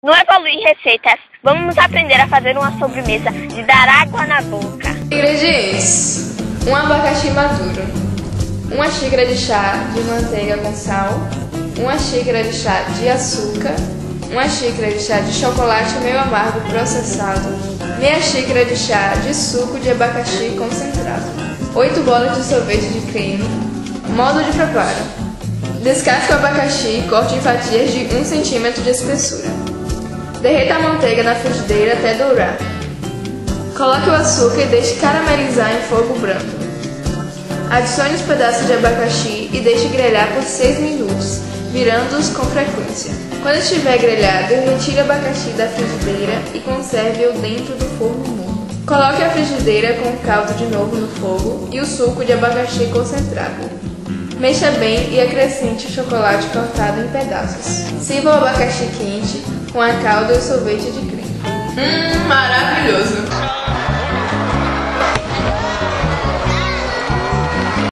No Evoluir Receitas, vamos aprender a fazer uma sobremesa de dar água na boca. Ingredientes: um abacaxi maduro, uma xícara de chá de manteiga com sal, uma xícara de chá de açúcar, uma xícara de chá de chocolate meio amargo processado, meia xícara de chá de suco de abacaxi concentrado, 8 bolas de sorvete de creme. Modo de preparo: descasque o abacaxi e corte em fatias de 1 cm de espessura. Derreta a manteiga na frigideira até dourar. Coloque o açúcar e deixe caramelizar em fogo branco. Adicione os pedaços de abacaxi e deixe grelhar por 6 minutos, virando-os com frequência. Quando estiver grelhado, retire o abacaxi da frigideira e conserve-o dentro do forno morno. Coloque a frigideira com o caldo de novo no fogo e o suco de abacaxi concentrado. Mexa bem e acrescente o chocolate cortado em pedaços. Sirva o abacaxi quente com a calda e o sorvete de creme. Maravilhoso!